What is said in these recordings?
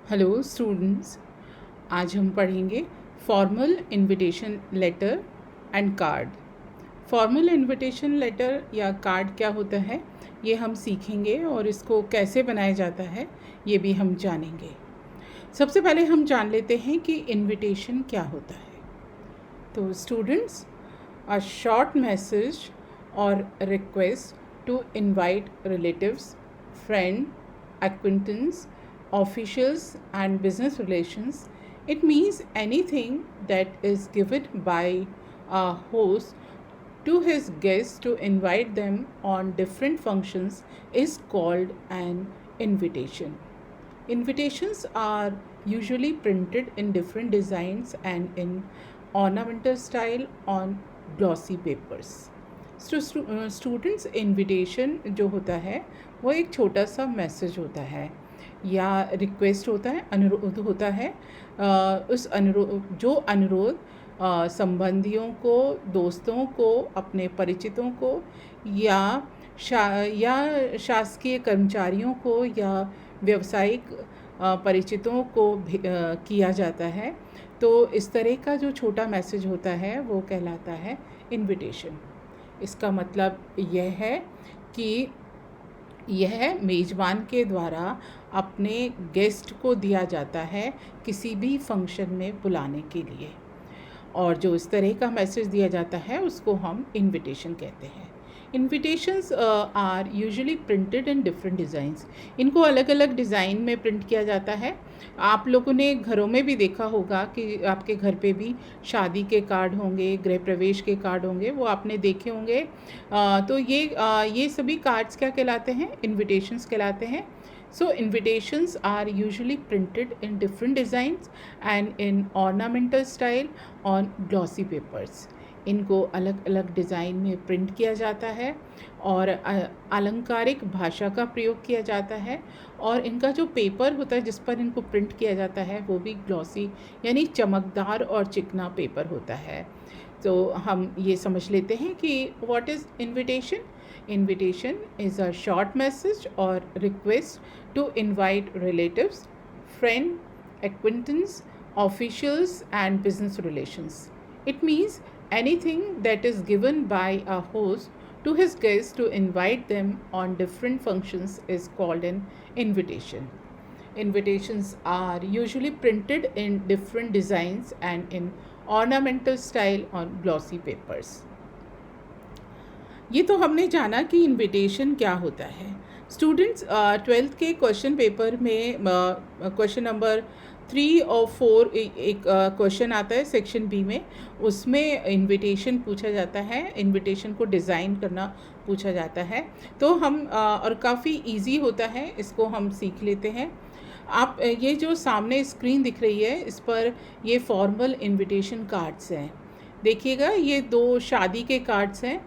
Hello students, आज हम पढ़ेंगे formal invitation letter and card. Formal invitation letter या कार्ड क्या होता है ये हम सीखेंगे और इसको कैसे बनाया जाता है ये भी हम जानेंगे। सबसे पहले हम जान लेते हैं कि इनविटेशन क्या होता है। तो students, a short message or request to invite relatives, friend, acquaintance, officials and business relations. It means anything that is given by a host to his guests to invite them on different functions is called an invitation. Invitations are usually printed in different designs and in ornamental style on glossy papers. Students invitation जो होता है वो एक छोटा सा message होता है या रिक्वेस्ट होता है, अनुरोध होता है। उस अनुरोध संबंधियों को, दोस्तों को, अपने परिचितों को या शासकीय कर्मचारियों को या व्यावसायिक परिचितों को किया जाता है। तो इस तरह का जो छोटा मैसेज होता है वो कहलाता है इनविटेशन। इसका मतलब यह है कि यह मेज़बान के द्वारा अपने गेस्ट को दिया जाता है किसी भी फंक्शन में बुलाने के लिए, और जो इस तरह का मैसेज दिया जाता है उसको हम इनविटेशन कहते हैं। Invitations are usually printed in different designs. इनको अलग अलग डिज़ाइन में प्रिंट किया जाता है। आप लोगों ने घरों में भी देखा होगा कि आपके घर पे भी शादी के कार्ड होंगे, गृह प्रवेश के कार्ड होंगे, वो आपने देखे होंगे। तो ये सभी कार्ड्स क्या कहलाते हैं? इनविटेशंस कहलाते हैं। So invitations are usually printed in different designs and in ornamental style on glossy papers. इनको अलग अलग डिज़ाइन में प्रिंट किया जाता है और अलंकारिक भाषा का प्रयोग किया जाता है, और इनका जो पेपर होता है जिस पर इनको प्रिंट किया जाता है वो भी ग्लॉसी यानी चमकदार और चिकना पेपर होता है। तो हम ये समझ लेते हैं कि what is invitation. Invitation is a short message or request to invite relatives, friend, acquaintance, officials and business relations. It means anything that is given by a host to his guests to invite them on different functions is called an invitation. Invitations are usually printed in different designs and in ornamental style on glossy papers. ये तो हमने जाना कि invitation क्या होता है। Students, 12th के question paper में क्वेश्चन नंबर 3 और 4 एक क्वेश्चन आता है सेक्शन बी में। उसमें इनविटेशन पूछा जाता है, इनविटेशन को डिज़ाइन करना पूछा जाता है। तो हम और काफ़ी इजी होता है, इसको हम सीख लेते हैं। आप ये जो सामने स्क्रीन दिख रही है इस पर ये फॉर्मल इनविटेशन कार्ड्स हैं। देखिएगा, ये 2 शादी के कार्ड्स हैं।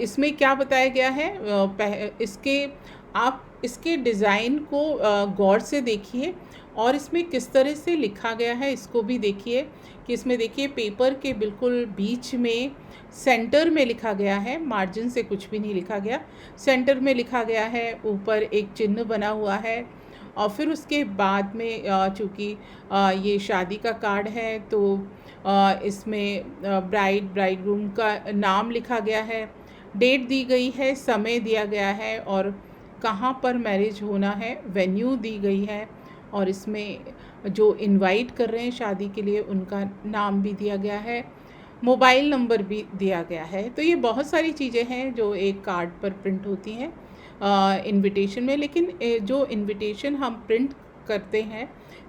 इसमें क्या बताया गया है, इसके डिज़ाइन को गौर से देखिए और इसमें किस तरह से लिखा गया है इसको भी देखिए। कि इसमें देखिए पेपर के बिल्कुल बीच में सेंटर में लिखा गया है, मार्जिन से कुछ भी नहीं लिखा गया, सेंटर में लिखा गया है, ऊपर एक चिन्ह बना हुआ है। और फिर उसके बाद में चूँकि ये शादी का कार्ड है तो इसमें ब्राइडग्रूम का नाम लिखा गया है, डेट दी गई है, समय दिया गया है और कहाँ पर मैरिज होना है वेन्यू दी गई है, और इसमें जो इनवाइट कर रहे हैं शादी के लिए उनका नाम भी दिया गया है, मोबाइल नंबर भी दिया गया है। तो ये बहुत सारी चीज़ें हैं जो एक कार्ड पर प्रिंट होती हैं इनविटेशन में। लेकिन जो इनविटेशन हम प्रिंट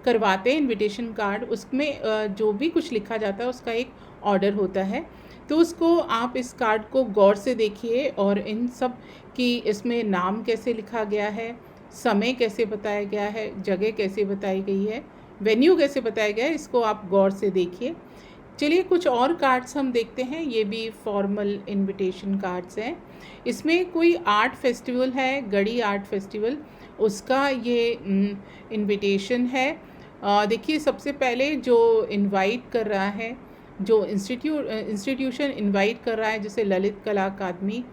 करवाते हैं इनविटेशन कार्ड, उसमें जो भी कुछ लिखा जाता है उसका एक ऑर्डर होता है। तो उसको आप इस कार्ड को गौर से देखिए और इन सब की इसमें नाम कैसे लिखा गया है, समय कैसे बताया गया है, जगह कैसे बताई गई है, वेन्यू कैसे बताया गया है, इसको आप गौर से देखिए। चलिए कुछ और कार्ड्स हम देखते हैं। ये भी फॉर्मल इनविटेशन कार्ड्स हैं। इसमें कोई आर्ट फेस्टिवल है, गढ़ी आर्ट फेस्टिवल, उसका ये इनविटेशन है। देखिए सबसे पहले जो इनवाइट कर रहा है, जो इंस्टीट्यूशन इनवाइट कर रहा है, जैसे ललित कला अकादमी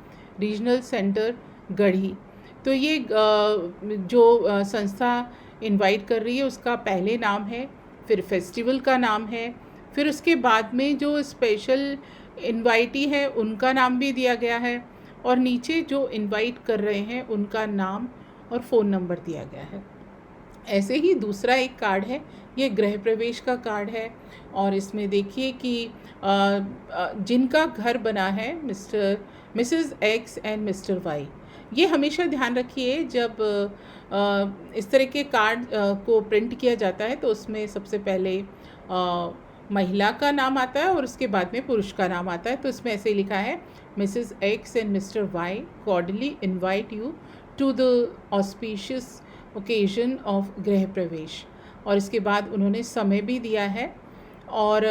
रीजनल सेंटर गढ़ी, तो ये जो संस्था इनवाइट कर रही है उसका पहले नाम है, फिर फेस्टिवल का नाम है, फिर उसके बाद में जो स्पेशल इनवाइटी है उनका नाम भी दिया गया है, और नीचे जो इनवाइट कर रहे हैं उनका नाम और फ़ोन नंबर दिया गया है। ऐसे ही दूसरा एक कार्ड है, ये गृह प्रवेश का कार्ड है, और इसमें देखिए कि जिनका घर बना है Mrs X and Mr Y. ये हमेशा ध्यान रखिए जब इस तरह के कार्ड को प्रिंट किया जाता है तो उसमें सबसे पहले महिला का नाम आता है और उसके बाद में पुरुष का नाम आता है। तो इसमें ऐसे लिखा है, Mrs X and Mr Y cordially invite you to the auspicious occasion of griha pravesh. और इसके बाद उन्होंने समय भी दिया है और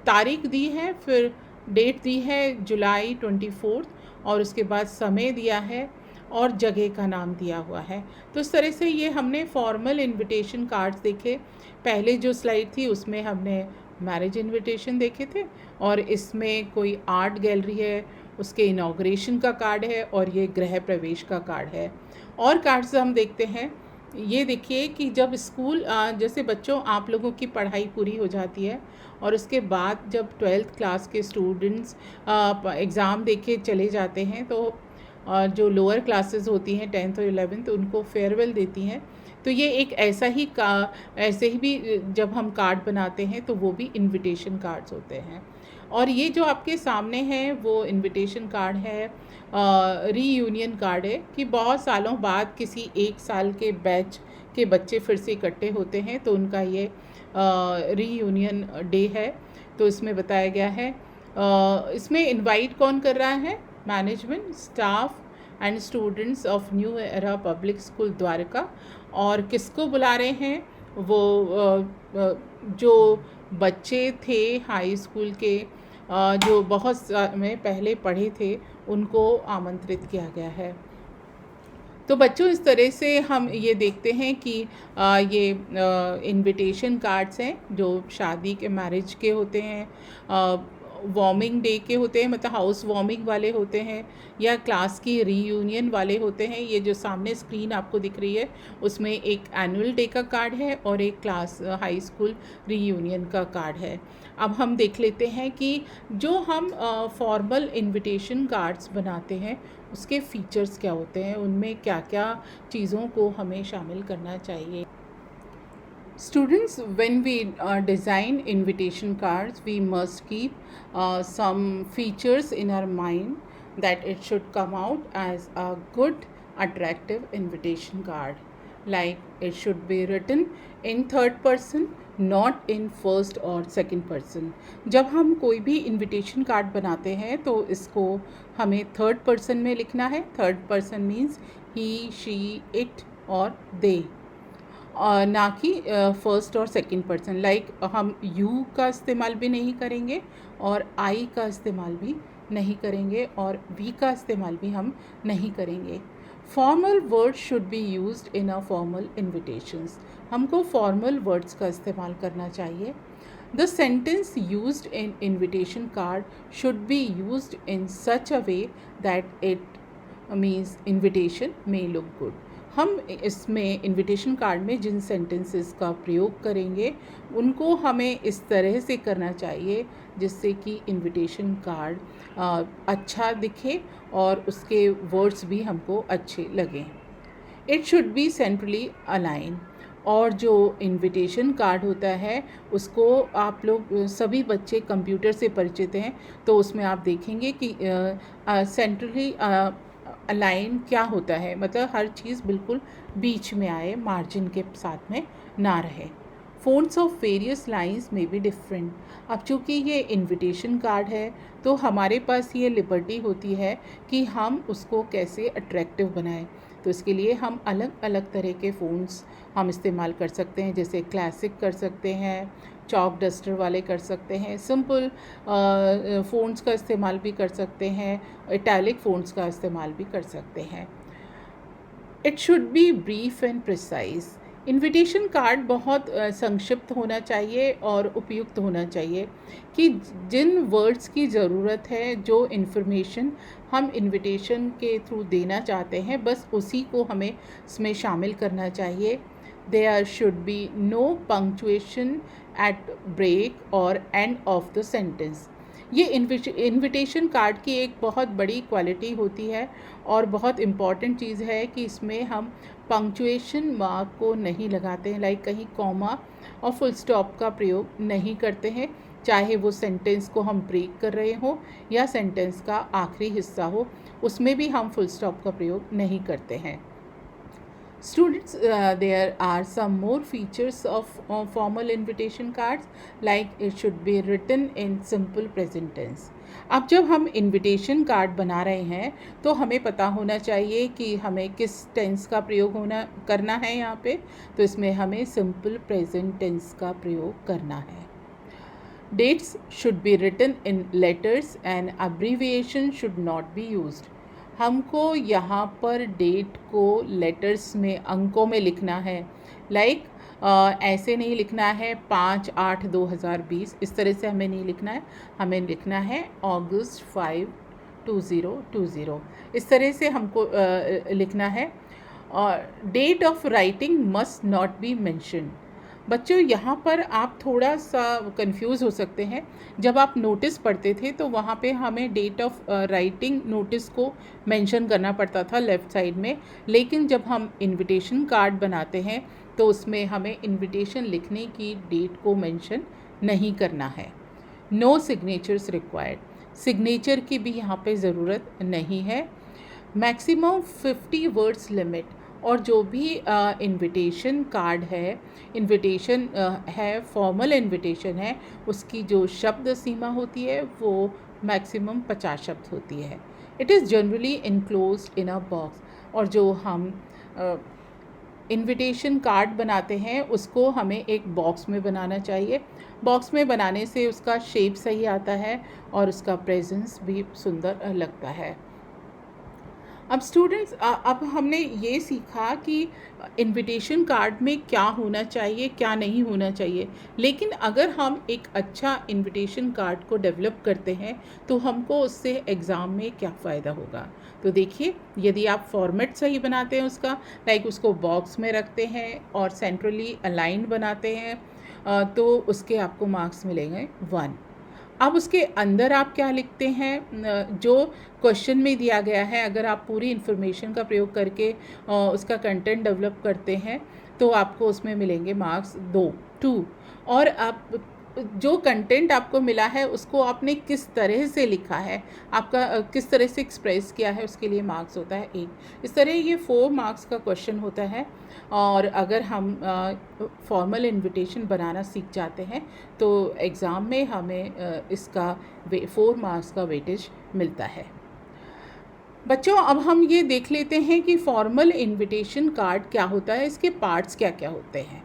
तारीख दी है, फिर डेट दी है जुलाई 24, और उसके बाद समय दिया है और जगह का नाम दिया हुआ है। तो इस तरह से ये हमने फॉर्मल इनविटेशन कार्ड्स देखे। पहले जो स्लाइड थी उसमें हमने मैरिज इनविटेशन देखे थे, और इसमें कोई आर्ट गैलरी है उसके इनॉग्रेशन का कार्ड है, और ये गृह प्रवेश का कार्ड है। और कार्ड्स हम देखते हैं, ये देखिए कि जब स्कूल जैसे बच्चों आप लोगों की पढ़ाई पूरी हो जाती है और उसके बाद जब 12th क्लास के स्टूडेंट्स एग्ज़ाम दे के चले जाते हैं, तो जो लोअर क्लासेस होती हैं 10th और 11th उनको फेयरवेल देती हैं। तो ये एक ऐसा ही ऐसे ही भी जब हम कार्ड बनाते हैं तो वो भी इनविटेशन कार्ड्स होते हैं। और ये जो आपके सामने है वो इनविटेशन कार्ड है, रीयूनियन कार्ड है, कि बहुत सालों बाद किसी एक साल के बैच के बच्चे फिर से इकट्ठे होते हैं तो उनका ये रीयूनियन डे है। तो इसमें बताया गया है, इसमें इनवाइट कौन कर रहा है, management, staff and students of new era public school Dwarka. और किसको बुला रहे हैं, वो जो बच्चे थे हाई स्कूल के जो बहुत समय पहले पढ़े थे उनको आमंत्रित किया गया है। तो बच्चों इस तरह से हम ये देखते हैं कि ये इनविटेशन कार्ड्स हैं जो शादी के मैरिज के होते हैं, वार्मिंग डे के होते हैं, मतलब हाउस वार्मिंग वाले होते हैं, या क्लास की रीयूनियन वाले होते हैं। ये जो सामने स्क्रीन आपको दिख रही है उसमें एक एनुअल डे का कार्ड है और एक क्लास हाई स्कूल रीयूनियन का कार्ड है। अब हम देख लेते हैं कि जो हम फॉर्मल इनविटेशन कार्ड्स बनाते हैं उसके फीचर्स क्या होते हैं, उनमें क्या क्या चीज़ों को हमें शामिल करना चाहिए। Students, when we design invitation cards, we must keep some features in our mind that it should come out as a good, attractive invitation card. Like it should be written in third person, not in first or second person. जब हम कोई भी invitation card बनाते हैं तो इसको हमें third person में लिखना है। Third person means he, she, it और they, ना कि फर्स्ट और सेकंड पर्सन। लाइक हम यू का इस्तेमाल भी नहीं करेंगे और आई का इस्तेमाल भी नहीं करेंगे और वी का इस्तेमाल भी हम नहीं करेंगे। Formal words should be used in a formal invitations. हमको फॉर्मल वर्ड्स का इस्तेमाल करना चाहिए। The sentence used in invitation card should be used in such a way that it means invitation may look good. हम इसमें invitation card में जिन sentences का प्रयोग करेंगे उनको हमें इस तरह से करना चाहिए जिससे कि इनविटेशन कार्ड अच्छा दिखे और उसके वर्ड्स भी हमको अच्छे लगें। It should be centrally align. और जो इनविटेशन कार्ड होता है उसको आप लोग सभी बच्चे कंप्यूटर से परिचित हैं तो उसमें आप देखेंगे कि सेंट्रली अलाइन क्या होता है, मतलब हर चीज़ बिल्कुल बीच में आए, मार्जिन के साथ में ना रहे। फ़ॉन्ट्स ऑफ वेरियस लाइंस में बी डिफरेंट। अब चूँकि ये इनविटेशन कार्ड है तो हमारे पास ये लिबर्टी होती है कि हम उसको कैसे अट्रैक्टिव बनाएं। तो इसके लिए हम अलग अलग तरह के फ़ॉन्ट्स हम इस्तेमाल कर सकते हैं, जैसे क्लासिक कर सकते हैं, चॉक डस्टर वाले कर सकते हैं, सिंपल फ़ॉन्ट्स का इस्तेमाल भी कर सकते हैं, इटैलिक फ़ॉन्ट्स का इस्तेमाल भी कर सकते हैं। It should be brief and precise. Invitation card बहुत संक्षिप्त होना चाहिए और उपयुक्त होना चाहिए कि जिन वर्ड्स की ज़रूरत है, जो इन्फॉर्मेशन हम इनविटेशन के थ्रू देना चाहते हैं, बस उसी को हमें इसमें शामिल करना चाहिए। There should be no punctuation at break or end of the sentence. ये इनविटेशन कार्ड की एक बहुत बड़ी क्वालिटी होती है और बहुत इम्पॉर्टेंट चीज़ है कि इसमें हम पंक्चुएशन मार्क को नहीं लगाते हैं, लाइक कहीं कॉमा और फुल स्टॉप का प्रयोग नहीं करते हैं, चाहे वो सेंटेंस को हम ब्रेक कर रहे हो या सेंटेंस का आखिरी हिस्सा हो, उसमें भी हम फुल स्टॉप का प्रयोग नहीं करते हैं. Students, there are some more features of formal invitation cards, like it should be written in simple present tense. अब जब हम इनविटेशन कार्ड बना रहे हैं तो हमें पता होना चाहिए कि हमें किस टेंस का प्रयोग करना है यहाँ पे. तो इसमें हमें सिंपल प्रेजेंट टेंस का प्रयोग करना है. Dates should be written in letters and abbreviation should not be used. हमको यहाँ पर डेट को लेटर्स में, अंकों में लिखना है. लाइक ऐसे नहीं लिखना है 5/8/2020, इस तरह से हमें नहीं लिखना है. हमें लिखना है August 5, 2020, इस तरह से हमको लिखना है. और date of writing must not be mention. बच्चों, यहाँ पर आप थोड़ा सा कंफ्यूज हो सकते हैं. जब आप नोटिस पढ़ते थे तो वहाँ पे हमें डेट ऑफ राइटिंग नोटिस को मेंशन करना पड़ता था लेफ़्ट साइड में, लेकिन जब हम इनविटेशन कार्ड बनाते हैं तो उसमें हमें इनविटेशन लिखने की डेट को मेंशन नहीं करना है. No signatures required. सिग्नेचर की भी यहाँ पे ज़रूरत नहीं है. Maximum 50 words limit. और जो भी इनविटेशन कार्ड है, इनविटेशन है, फॉर्मल इनविटेशन है, उसकी जो शब्द सीमा होती है वो मैक्सिमम 50 शब्द होती है. It is generally enclosed in a box. और जो हम इनविटेशन कार्ड बनाते हैं उसको हमें एक बॉक्स में बनाना चाहिए. बॉक्स में बनाने से उसका शेप सही आता है और उसका प्रेजेंस भी सुंदर लगता है. अब स्टूडेंट्स, अब हमने ये सीखा कि इनविटेशन कार्ड में क्या होना चाहिए, क्या नहीं होना चाहिए. लेकिन अगर हम एक अच्छा इनविटेशन कार्ड को डेवलप करते हैं तो हमको उससे एग्ज़ाम में क्या फ़ायदा होगा. तो देखिए, यदि आप फॉर्मेट सही बनाते हैं उसका, लाइक उसको बॉक्स में रखते हैं और सेंट्रली अलाइंड बनाते हैं, तो उसके आपको मार्क्स मिलेंगे 1. अब उसके अंदर आप क्या लिखते हैं, जो क्वेश्चन में दिया गया है, अगर आप पूरी इन्फॉर्मेशन का प्रयोग करके उसका कंटेंट डेवलप करते हैं तो आपको उसमें मिलेंगे मार्क्स 2. और आप जो कंटेंट आपको मिला है उसको आपने किस तरह से लिखा है, आपका किस तरह से एक्सप्रेस किया है, उसके लिए मार्क्स होता है 1. इस तरह ये 4 मार्क्स का क्वेश्चन होता है. और अगर हम फॉर्मल इनविटेशन बनाना सीख जाते हैं तो एग्ज़ाम में हमें इसका 4 मार्क्स का वेटेज मिलता है. बच्चों, अब हम ये देख लेते हैं कि फॉर्मल इनविटेशन कार्ड क्या होता है, इसके पार्ट्स क्या क्या होते हैं.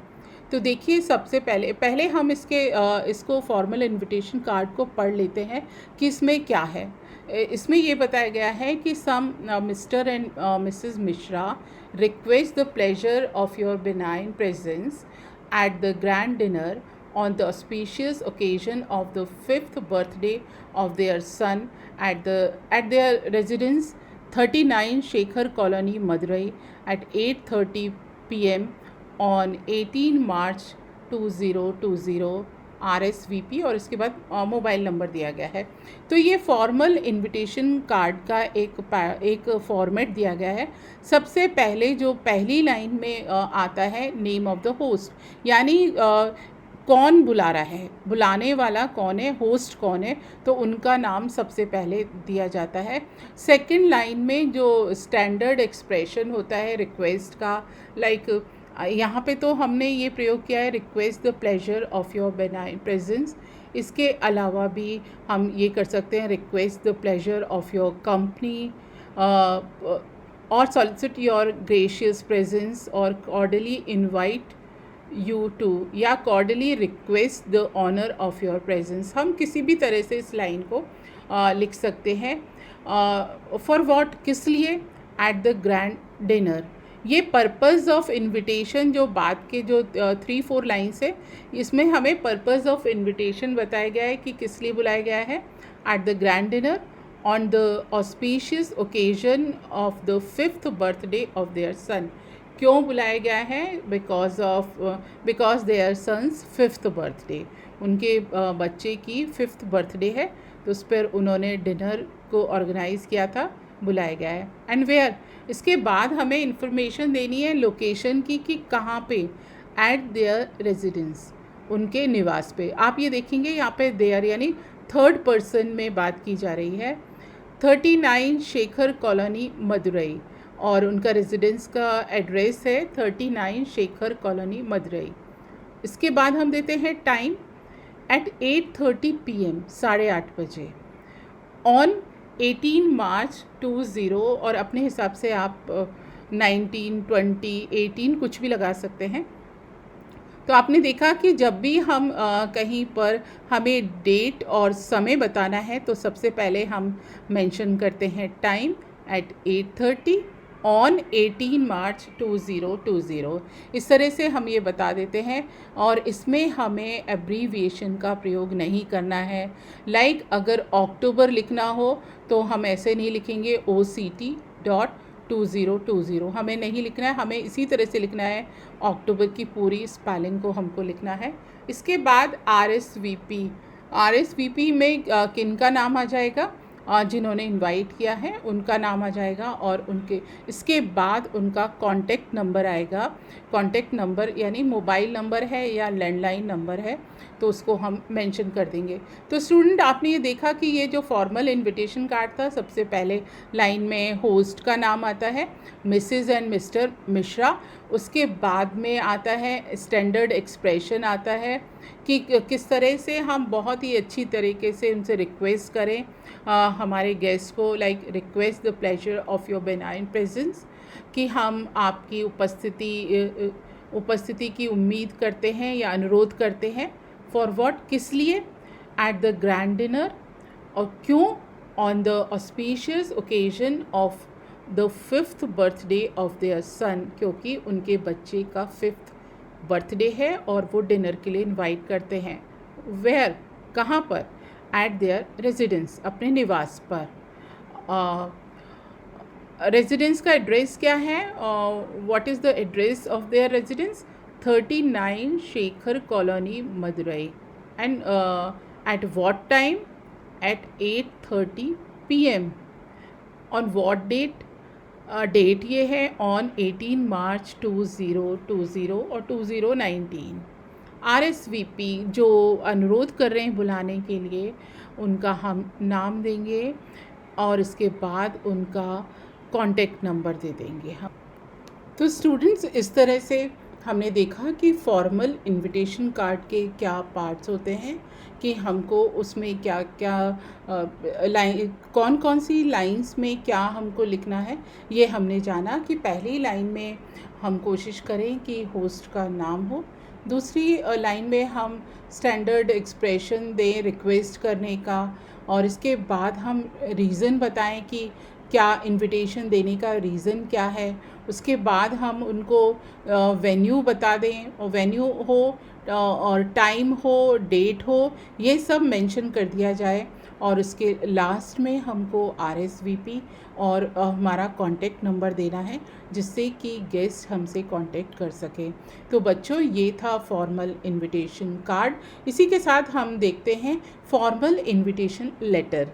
तो देखिए, सबसे पहले हम इसको फॉर्मल इनविटेशन कार्ड को पढ़ लेते हैं कि इसमें क्या है. इसमें ये बताया गया है कि some Mr and Mrs Mishra request the pleasure of your benign presence at the grand dinner on the auspicious occasion of the 5th birthday of their son at their residence 39 Shekhar Colony, Madurai at 8:30 p.m. on 18 March 2020. RSVP और इसके बाद mobile number दिया गया है. तो ये formal invitation card का एक फॉर्मेट दिया गया है. सबसे पहले जो पहली लाइन में आता है नेम ऑफ द होस्ट, यानी कौन बुला रहा है, बुलाने वाला कौन है, होस्ट कौन है, तो उनका नाम सबसे पहले दिया जाता है. सेकंड लाइन में जो स्टैंडर्ड एक्सप्रेशन होता है रिक्वेस्ट का, लाइक यहाँ पे तो हमने ये प्रयोग किया है request the pleasure of your benign presence. इसके अलावा भी हम ये कर सकते हैं request the pleasure of your company और सॉलिसिट योर ग्रेशियस प्रेजेंस और कॉर्डली इनवाइट यू टू, या cordially request the honour of your presence. हम किसी भी तरह से इस लाइन को लिख सकते हैं. फॉर वॉट, किस लिए, एट द ग्रैंड डिनर. ये पर्पज़ ऑफ इनविटेशन जो बाद के जो 3-4 लाइन्स है, इसमें हमें पर्पज़ ऑफ इनविटेशन बताया गया है कि किस लिए बुलाया गया है. At the grand dinner on the auspicious occasion of the 5th birthday of their son. क्यों बुलाया गया है? Because there sons 5th birthday, उनके बच्चे की 5th बर्थडे है, तो उस पर उन्होंने डिनर को ऑर्गेनाइज़ किया था, बुलाया गया है। एंड वेयर, इसके बाद हमें इंफॉर्मेशन देनी है लोकेशन की कि कहाँ पे, एट देयर रेजिडेंस, उनके निवास पे। आप ये देखेंगे यहाँ पे देयर यानी थर्ड पर्सन में बात की जा रही है। 39 शेखर कॉलोनी मदुरई, और उनका रेजिडेंस का एड्रेस है 39 शेखर कॉलोनी मदुरई। इसके बाद हम देते हैं टाइम एट 8:30 PM, 8:30 बजे, ऑन 18 मार्च 20, और अपने हिसाब से आप 19, 20, 18 कुछ भी लगा सकते हैं। तो आपने देखा कि जब भी हम कहीं पर हमें डेट और समय बताना है तो सबसे पहले हम मेंशन करते हैं टाइम एट 8:30 ऑन 18 मार्च 2020। इस तरह से हम ये बता देते हैं, और इसमें हमें एब्रीविएशन का प्रयोग नहीं करना है। लाइक अगर अक्टूबर लिखना हो तो हम ऐसे नहीं लिखेंगे OCT.2020, हमें नहीं लिखना है, हमें इसी तरह से लिखना है, अक्टूबर की पूरी स्पेलिंग को हमको लिखना है। इसके बाद RSVP में किन का नाम आ जाएगा? जिन्होंने इनवाइट किया है उनका नाम आ जाएगा, और उनके इसके बाद उनका कॉन्टेक्ट नंबर आएगा। कॉन्टेक्ट नंबर यानी मोबाइल नंबर है या लैंडलाइन नंबर है, तो उसको हम मेंशन कर देंगे। तो स्टूडेंट, आपने ये देखा कि ये जो फॉर्मल इनविटेशन कार्ड था, सबसे पहले लाइन में होस्ट का नाम आता है, मिसेस एंड मिस्टर मिश्रा। उसके बाद में आता है स्टैंडर्ड एक्सप्रेशन आता है कि किस तरह से हम बहुत ही अच्छी तरीके से उनसे रिक्वेस्ट करें हमारे गेस्ट को, like request the pleasure of your benign presence, कि हम आपकी उपस्थिति की उम्मीद करते हैं या अनुरोध करते हैं। फॉर व्हाट, किस लिए? एट द ग्रैंड डिनर, और क्यों? On the auspicious occasion of the 5th birthday of their son, क्योंकि उनके बच्चे का 5th बर्थडे है और वो डिनर के लिए इनवाइट करते हैं। वेयर, कहाँ पर? एट देयर रेजिडेंस, अपने निवास पर। रेजिडेंस का एड्रेस क्या है? What is the address of their residence? 39 Shekhar colony Madurai. And at what time? At 8:30 PM। On what date? Date ये है ऑन 18 मार्च 2020 और 2019। RSVP जो अनुरोध कर रहे हैं बुलाने के लिए, उनका हम नाम देंगे, और इसके बाद उनका कॉन्टेक्ट नंबर दे देंगे हम। तो स्टूडेंट्स, इस तरह से हमने देखा कि फॉर्मल इनविटेशन कार्ड के क्या पार्ट्स होते हैं, कि हमको उसमें क्या क्या लाइन, कौन कौन सी लाइंस में क्या हमको लिखना है। ये हमने जाना कि पहली लाइन में हम कोशिश करें कि होस्ट का नाम हो, दूसरी लाइन में हम स्टैंडर्ड एक्सप्रेशन दें रिक्वेस्ट करने का, और इसके बाद हम रीज़न बताएं कि क्या इनविटेशन देने का रीज़न क्या है। उसके बाद हम उनको वेन्यू बता दें, और वेन्यू हो और टाइम हो, डेट हो, ये सब मेंशन कर दिया जाए, और उसके लास्ट में हमको RSVP और हमारा कॉन्टेक्ट नंबर देना है, जिससे कि गेस्ट हमसे कांटेक्ट कर सके। तो बच्चों, ये था फॉर्मल इनविटेशन कार्ड। इसी के साथ हम देखते हैं फॉर्मल इनविटेशन लेटर।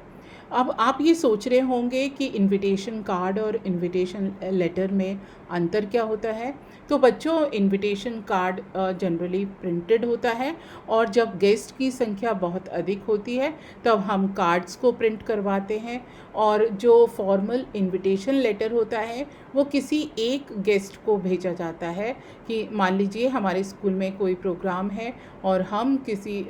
अब आप ये सोच रहे होंगे कि इनविटेशन कार्ड और इनविटेशन लेटर में अंतर क्या होता है। तो बच्चों, इनविटेशन कार्ड जनरली प्रिंटेड होता है, और जब गेस्ट की संख्या बहुत अधिक होती है तब हम कार्ड्स को प्रिंट करवाते हैं, और जो फॉर्मल इनविटेशन लेटर होता है वो किसी एक गेस्ट को भेजा जाता है। कि मान लीजिए हमारे स्कूल में कोई प्रोग्राम है और हम किसी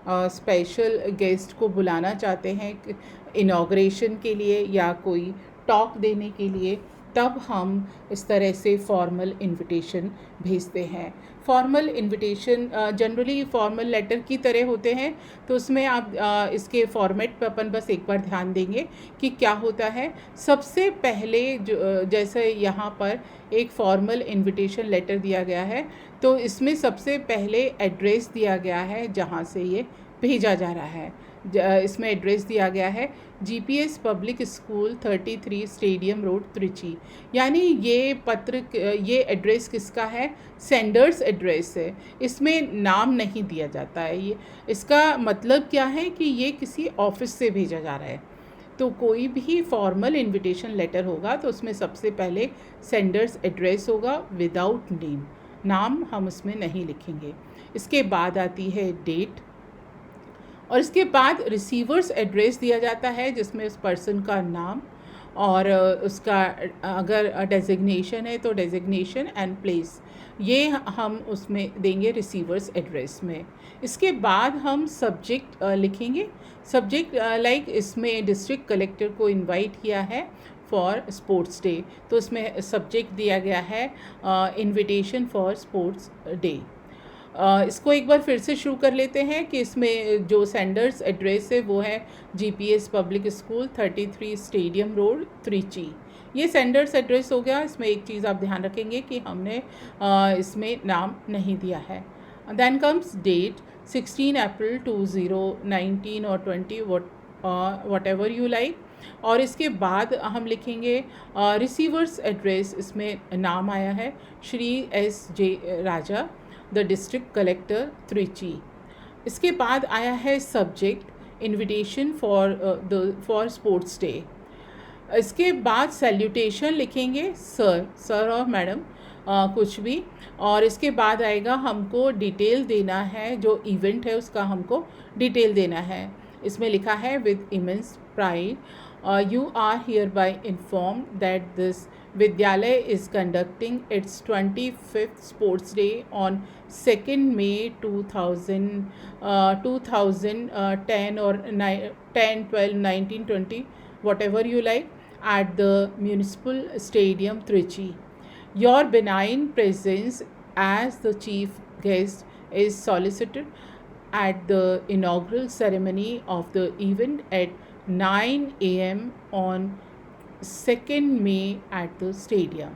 स्पेशल गेस्ट को बुलाना चाहते हैं इनॉग्रेशन के लिए या कोई टॉक देने के लिए, तब हम इस तरह से फॉर्मल इनविटेशन भेजते हैं। Formal invitation generally formal letter की तरह होते हैं, तो उसमें आप इसके फॉर्मेट पर अपन बस एक बार ध्यान देंगे कि क्या होता है। सबसे पहले जो जैसे यहाँ पर एक फॉर्मल इनविटेशन लेटर दिया गया है, तो इसमें सबसे पहले एड्रेस दिया गया है जहाँ से ये भेजा जा रहा है। इसमें एड्रेस दिया गया है GPS public school 33 stadium road Trichy. यानी ये एड्रेस किसका है? सेंडर्स एड्रेस है, इसमें नाम नहीं दिया जाता है। ये इसका मतलब क्या है कि ये किसी ऑफिस से भेजा जा रहा है। तो कोई भी फॉर्मल इनविटेशन लेटर होगा तो उसमें सबसे पहले सेंडर्स एड्रेस होगा विदाउट नेम, नाम हम उसमें नहीं लिखेंगे। इसके बाद आती है डेट, और इसके बाद रिसीवर्स एड्रेस दिया जाता है जिसमें उस पर्सन का नाम और उसका अगर डेजिग्नेशन है तो डेजिग्नेशन एंड प्लेस, ये हम उसमें देंगे रिसीवर्स एड्रेस में। इसके बाद हम सब्जेक्ट लिखेंगे। सब्जेक्ट लाइक इसमें डिस्ट्रिक्ट कलेक्टर को इनवाइट किया है फॉर स्पोर्ट्स डे, तो उसमें सब्जेक्ट दिया गया है इनविटेशन फॉर स्पोर्ट्स डे। इसको एक बार फिर से शुरू कर लेते हैं कि इसमें जो सेंडर्स एड्रेस है वो है GPS public school 33 stadium road Trichy. ये सेंडर्स एड्रेस हो गया। इसमें एक चीज़ आप ध्यान रखेंगे कि हमने इसमें नाम नहीं दिया है। देन कम्स डेट 16 अप्रैल 2019 और 20 वट एवर यू लाइक। और इसके बाद हम लिखेंगे रिसीवर्स एड्रेस, इसमें नाम आया है Shri S.J. Raja the district collector Trichy. इसके बाद आया है subject invitation for sports day. इसके बाद सैल्यूटेशन लिखेंगे सर और मैडम कुछ भी, और इसके बाद आएगा हमको डिटेल देना है, जो इवेंट है उसका हमको डिटेल देना है। इसमें लिखा है with immense pride you are hereby inform that this Vidyalaya is conducting its 25th Sports Day on 2nd May 2010 or 10, 12, 19, 20, whatever you like, at the Municipal Stadium Trichy. Your benign presence as the chief guest is solicited at the inaugural ceremony of the event at 9 a.m. on 2nd May at the stadium.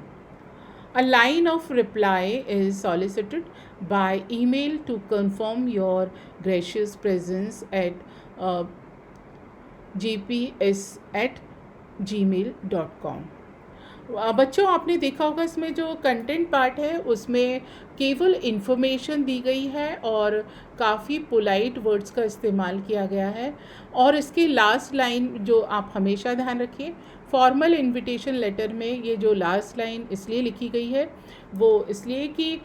A line of reply is solicited by email to confirm your gracious presence at gps@gmail.com. बच्चों आपने देखा होगा इसमें जो content part है उसमें केवल information दी गई है और काफ़ी पोलाइट वर्ड्स का इस्तेमाल किया गया है। और इसकी लास्ट लाइन जो आप हमेशा ध्यान रखिए, फॉर्मल इनविटेशन लेटर में ये जो लास्ट लाइन इसलिए लिखी गई है वो इसलिए कि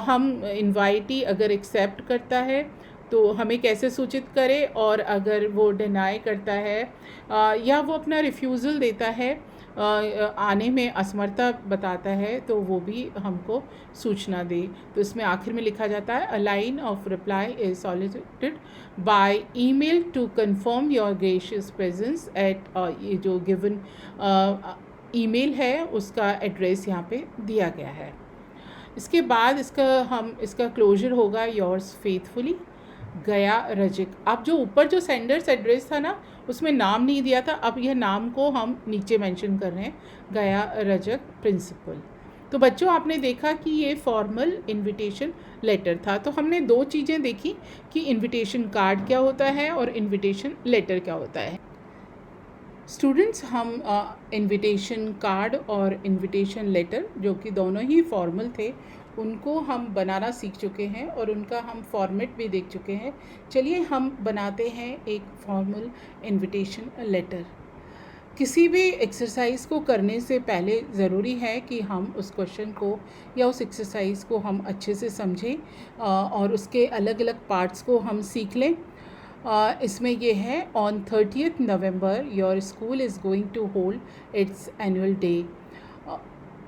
हम इनवाइटी अगर एक्सेप्ट करता है तो हमें कैसे सूचित करे, और अगर वो डिनाई करता है या वो अपना रिफ्यूज़ल देता है, आने में असमर्थता बताता है, तो वो भी हमको सूचना दे। तो इसमें आखिर में लिखा जाता है a line of reply is solicited by email to confirm your gracious presence at, ये जो गिवन ईमेल है उसका एड्रेस यहाँ पे दिया गया है। इसके बाद इसका क्लोजर होगा योर्स फेथफुली गया रजक। अब जो ऊपर जो सेंडर्स एड्रेस था ना उसमें नाम नहीं दिया था, अब यह नाम को हम नीचे मेंशन कर रहे हैं, गया रजक प्रिंसिपल। तो बच्चों आपने देखा कि ये फॉर्मल इनविटेशन लेटर था। तो हमने दो चीज़ें देखी कि इनविटेशन कार्ड क्या होता है और इनविटेशन लेटर क्या होता है। स्टूडेंट्स, हम इनविटेशन कार्ड और इनविटेशन लेटर जो कि दोनों ही फॉर्मल थे उनको हम बनाना सीख चुके हैं और उनका हम फॉर्मेट भी देख चुके हैं। चलिए हम बनाते हैं एक फॉर्मल इनविटेशन लेटर। किसी भी एक्सरसाइज को करने से पहले ज़रूरी है कि हम उस क्वेश्चन को या उस एक्सरसाइज को हम अच्छे से समझें और उसके अलग अलग पार्ट्स को हम सीख लें। इसमें ये है on 30th November your school is going to hold its annual day.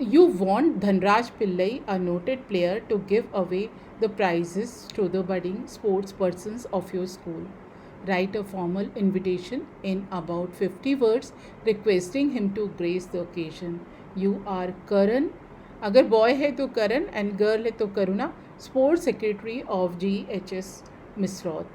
You want Dhanraj Pillai, a noted player, to give away the prizes to the budding sports persons of your school. Write a formal invitation in about 50 words requesting him to grace the occasion. You are Karan, अगर boy है तो करण and girl है तो करुणा, sports secretary of GHS मिसरौत।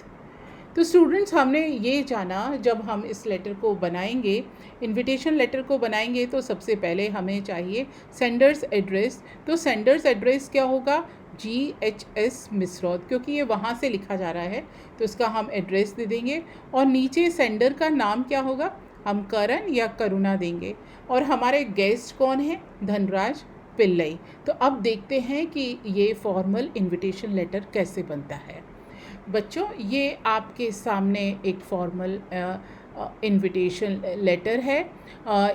तो students, हमने ये जाना जब हम इस लेटर को बनाएंगे, इनविटेशन लेटर को बनाएंगे, तो सबसे पहले हमें चाहिए सेंडर्स एड्रेस। तो सेंडर्स एड्रेस क्या होगा? GHS मिसरौद, क्योंकि ये वहाँ से लिखा जा रहा है तो इसका हम एड्रेस दे देंगे। और नीचे सेंडर का नाम क्या होगा, हम करण या करुणा देंगे। और हमारे गेस्ट कौन है, धनराज पिल्लई। तो अब देखते हैं कि ये फॉर्मल इनविटेशन लेटर कैसे बनता है। बच्चों, ये आपके सामने एक फॉर्मल इनविटेशन लेटर है।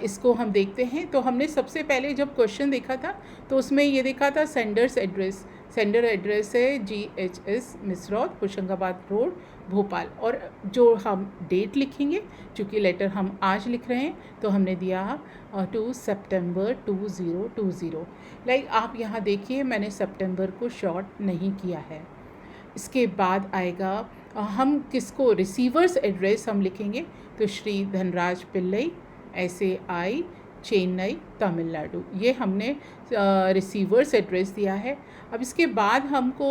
इसको हम देखते हैं। तो हमने सबसे पहले जब क्वेश्चन देखा था तो उसमें ये देखा था सेंडर्स एड्रेस। सेंडर एड्रेस है GHS मिसरौद, होशंगाबाद रोड, भोपाल। और जो हम डेट लिखेंगे, चूँकि लेटर हम आज लिख रहे हैं, तो हमने दिया 2 सितंबर 2020। लाइक आप यहाँ देखिए, मैंने सितंबर को शॉर्ट नहीं किया है। इसके बाद आएगा हम किसको, रिसीवर्स एड्रेस हम लिखेंगे तो श्री धनराज पिल्लई, SAI, चेन्नई, तमिलनाडु। ये हमने रिसीवर्स एड्रेस दिया है। अब इसके बाद हमको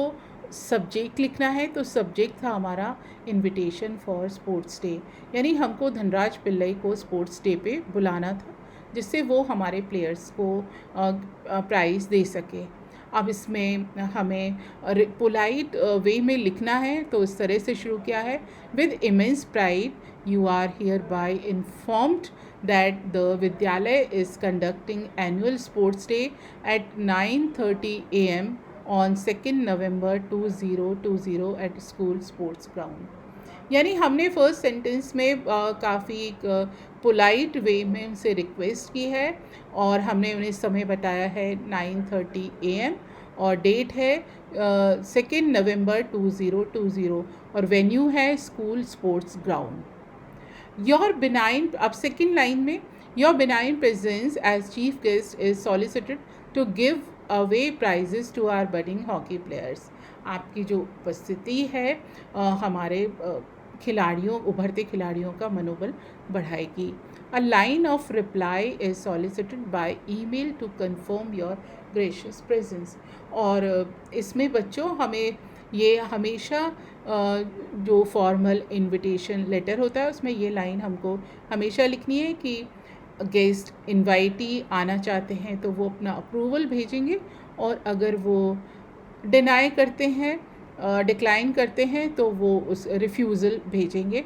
सब्जेक्ट लिखना है। तो सब्जेक्ट था हमारा इनविटेशन फॉर स्पोर्ट्स डे, यानी हमको धनराज पिल्लई को स्पोर्ट्स डे पे बुलाना था, जिससे वो हमारे प्लेयर्स को प्राइज़ दे सके। अब इसमें हमें पोलाइट वे में लिखना है, तो इस तरह से शुरू किया है, with immense pride you are hereby informed that the Vidyalaya is conducting annual sports day at 9:30 a.m. on 2nd November 2020 at school sports ground। यानी हमने फर्स्ट सेंटेंस में काफ़ी पोलाइट वे में उनसे रिक्वेस्ट की है और हमने उन्हें समय बताया है 9:30 a.m. और डेट है 2 नवंबर 2020 और वेन्यू है school sports ground. Your benign, अब सेकेंड लाइन में, your benign presence as chief guest is solicited to give away prizes to our budding hockey players. आपकी जो उपस्थिति है हमारे खिलाड़ियों, उभरते खिलाड़ियों का मनोबल बढ़ाएगी। A line of reply is solicited by email to confirm your gracious presence. और इसमें बच्चों हमें ये हमेशा जो फॉर्मल इनविटेशन लेटर होता है उसमें ये लाइन हमको हमेशा लिखनी है कि गेस्ट इनवाइटी आना चाहते हैं तो वो अपना अप्रूवल भेजेंगे, और अगर वो डिनाई करते हैं, डिक्लाइन करते हैं, तो वो उस रिफ्यूज़ल भेजेंगे।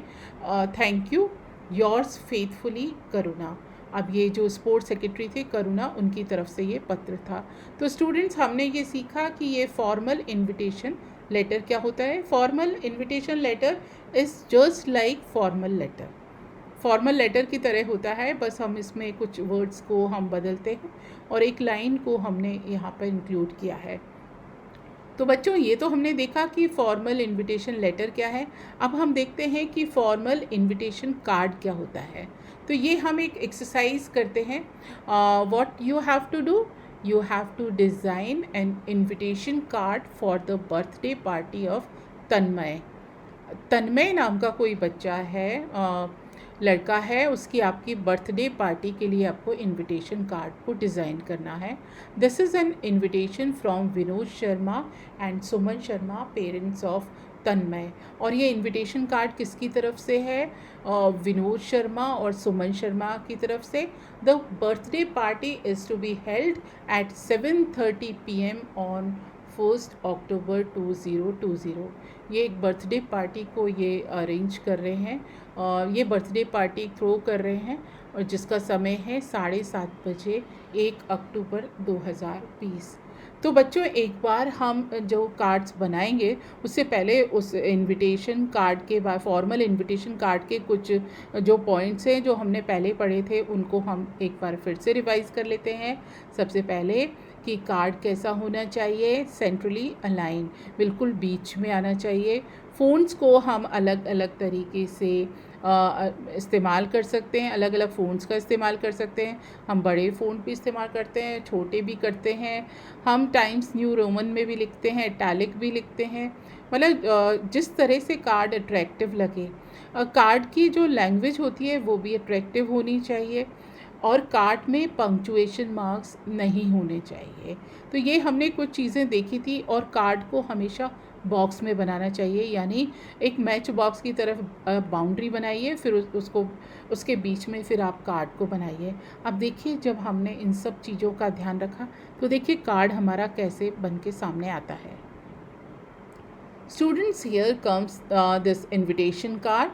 थैंक यू, योर्स फेथफुली करुणा। अब ये जो स्पोर्ट्स सेक्रेटरी थे करुणा, उनकी तरफ से ये पत्र था। तो स्टूडेंट्स, हमने ये सीखा कि ये फॉर्मल इनविटेशन लेटर क्या होता है। Formal invitation letter is just like formal letter, formal letter की तरह होता है, बस हम इसमें कुछ वर्ड्स को हम बदलते हैं और एक लाइन को हमने यहाँ पर इंक्लूड किया है। तो बच्चों, ये तो हमने देखा कि फॉर्मल इनविटेशन लेटर क्या है। अब हम देखते हैं कि फॉर्मल इनविटेशन कार्ड क्या होता है। तो ये हम एक एक्सरसाइज करते हैं। What you have to do, you have to design an invitation card for the birthday party of तन्मय। तन्मय नाम का कोई बच्चा है, लड़का है, उसकी आपकी बर्थडे पार्टी के लिए आपको इनविटेशन कार्ड को डिज़ाइन करना है। This is an invitation from Vinod Sharma and Suman Sharma, parents of Tanmay. और ये इनविटेशन कार्ड किसकी तरफ से है, विनोद शर्मा और सुमन शर्मा की तरफ से। The birthday party is to be held at 7:30 PM on 1 October 2020। ये एक बर्थडे पार्टी को ये अरेंज कर रहे हैं, ये बर्थडे पार्टी थ्रो कर रहे हैं, और जिसका समय है 7:30 बजे 1 अक्टूबर 2020। तो बच्चों, एक बार हम जो कार्ड्स बनाएंगे उससे पहले उस इनविटेशन कार्ड के बाद, फॉर्मल इनविटेशन कार्ड के कुछ जो पॉइंट्स हैं जो हमने पहले पढ़े थे उनको हम एक बार फिर से रिवाइज़ कर लेते हैं। सबसे पहले कि कार्ड कैसा होना चाहिए, सेंट्रली अलाइन, बिल्कुल बीच में आना चाहिए। फ़ोन्स को हम अलग अलग तरीके से इस्तेमाल कर सकते हैं, अलग अलग फ़ोन्स का इस्तेमाल कर सकते हैं। हम बड़े फ़ोन भी इस्तेमाल करते हैं, छोटे भी करते हैं, हम टाइम्स न्यू रोमन में भी लिखते हैं, इटैलिक भी लिखते हैं, मतलब जिस तरह से कार्ड अट्रैक्टिव लगे। कार्ड की जो लैंग्वेज होती है वो भी अट्रैक्टिव होनी चाहिए। और कार्ड में पंक्चुएशन मार्क्स नहीं होने चाहिए। तो ये हमने कुछ चीज़ें देखी थी। और कार्ड को हमेशा बॉक्स में बनाना चाहिए, यानी एक मैच बॉक्स की तरफ बाउंड्री बनाइए, फिर उसको उसके बीच में फिर आप कार्ड को बनाइए। अब देखिए जब हमने इन सब चीज़ों का ध्यान रखा तो देखिए कार्ड हमारा कैसे बन के सामने आता है। Students, here comes this invitation card.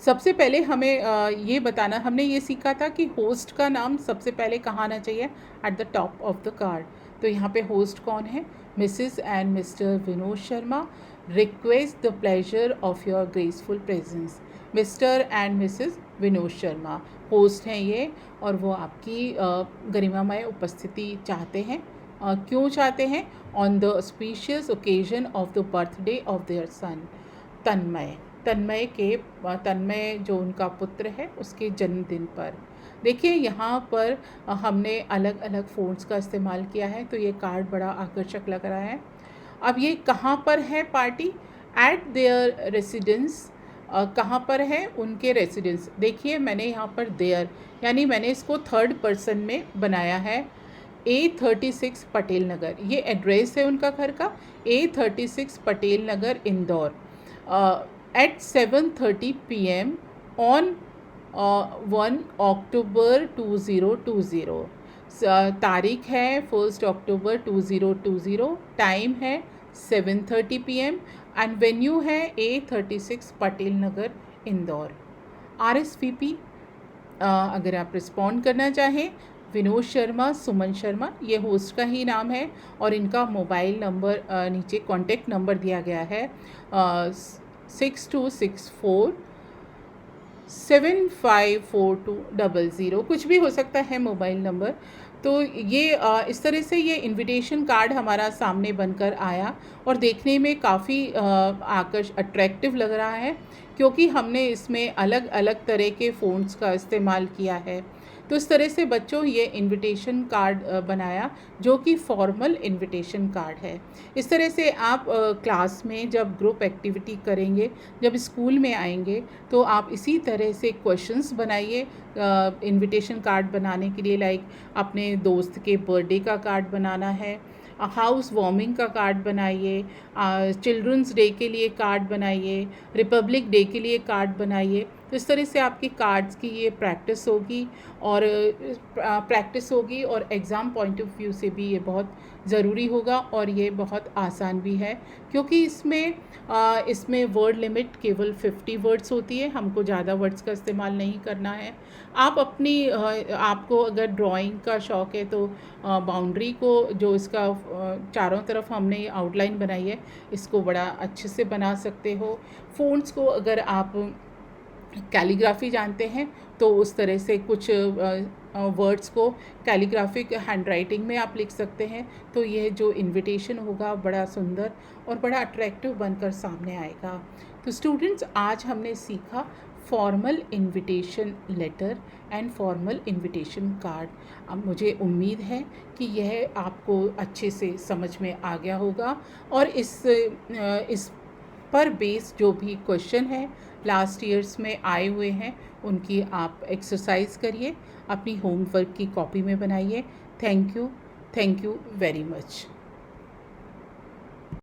सबसे पहले हमें ये बताना, हमने ये सीखा था कि होस्ट का नाम सबसे पहले कहाँ आना चाहिए, at the top of the card. तो यहाँ पे होस्ट कौन है, Mrs and mister Vinod Sharma, request the pleasure of your graceful presence. Mister and Mrs Vinod Sharma host हैं ये, और वो आपकी गरिमामय उपस्थिति चाहते हैं। क्यों चाहते हैं, on the auspicious occasion of the birthday of their son Tanmay. Tanmay जो उनका पुत्र है उसके जन्मदिन पर। देखिए यहाँ पर हमने अलग अलग फ़ॉन्ट्स का इस्तेमाल किया है, तो ये कार्ड बड़ा आकर्षक लग रहा है। अब ये कहाँ पर है पार्टी, एट देयर रेसिडेंस। कहाँ पर है, उनके रेसिडेंस। देखिए मैंने यहाँ पर देयर यानी मैंने इसको थर्ड पर्सन में बनाया है। A36 पटेल नगर, ये एड्रेस है उनका घर का, A36 Patel Nagar Indore, at 7:30 PM on 1 October 2020। तारीख है 1 अक्टूबर 2020, टाइम है 7:30 PM एंड वेन्यू है A36 पटेल नगर इंदौर। RSVP अगर आप रिस्पॉन्ड करना चाहें, विनोद शर्मा, सुमन शर्मा, ये होस्ट का ही नाम है, और इनका मोबाइल नंबर नीचे कॉन्टेक्ट नंबर दिया गया है 6264754200, कुछ भी हो सकता है मोबाइल नंबर। तो ये इस तरह से ये इनविटेशन कार्ड हमारा सामने बनकर आया, और देखने में काफ़ी अट्रैक्टिव लग रहा है, क्योंकि हमने इसमें अलग अलग तरह के फ़ॉन्ट्स का इस्तेमाल किया है। तो इस तरह से बच्चों ये इनविटेशन कार्ड बनाया, जो कि फॉर्मल इनविटेशन कार्ड है। इस तरह से आप क्लास में जब ग्रुप एक्टिविटी करेंगे, जब स्कूल में आएंगे, तो आप इसी तरह से क्वेश्चंस बनाइए इनविटेशन कार्ड बनाने के लिए। लाइक अपने दोस्त के बर्थडे का कार्ड बनाना है, हाउस वार्मिंग का कार्ड बनाइए, चिल्ड्रंस डे के लिए कार्ड बनाइए, रिपब्लिक डे के लिए कार्ड बनाइए। तो इस तरह से आपकी कार्ड्स की ये प्रैक्टिस होगी, और एग्ज़ाम पॉइंट ऑफ व्यू से भी ये बहुत ज़रूरी होगा, और ये बहुत आसान भी है, क्योंकि इसमें वर्ड लिमिट केवल 50 वर्ड्स होती है। हमको ज़्यादा वर्ड्स का इस्तेमाल नहीं करना है। आपको अगर ड्राइंग का शौक़ है तो बाउंड्री को, जो इसका चारों तरफ हमने आउटलाइन बनाई है, इसको बड़ा अच्छे से बना सकते हो। फ़ॉन्ट्स को अगर आप कैलीग्राफी जानते हैं तो उस तरह से कुछ वर्ड्स को कैलीग्राफिक हैंडराइटिंग में आप लिख सकते हैं। तो यह जो इनविटेशन होगा बड़ा सुंदर और बड़ा अट्रैक्टिव बनकर सामने आएगा। तो स्टूडेंट्स, आज हमने सीखा formal invitation letter and formal invitation card. अब मुझे उम्मीद है कि यह आपको अच्छे से समझ में आ गया होगा, और इस पर बेस जो भी क्वेश्चन है लास्ट ईयर्स में आए हुए हैं, उनकी आप एक्सरसाइज करिए, अपनी होमवर्क की कॉपी में बनाइए। Thank you very much.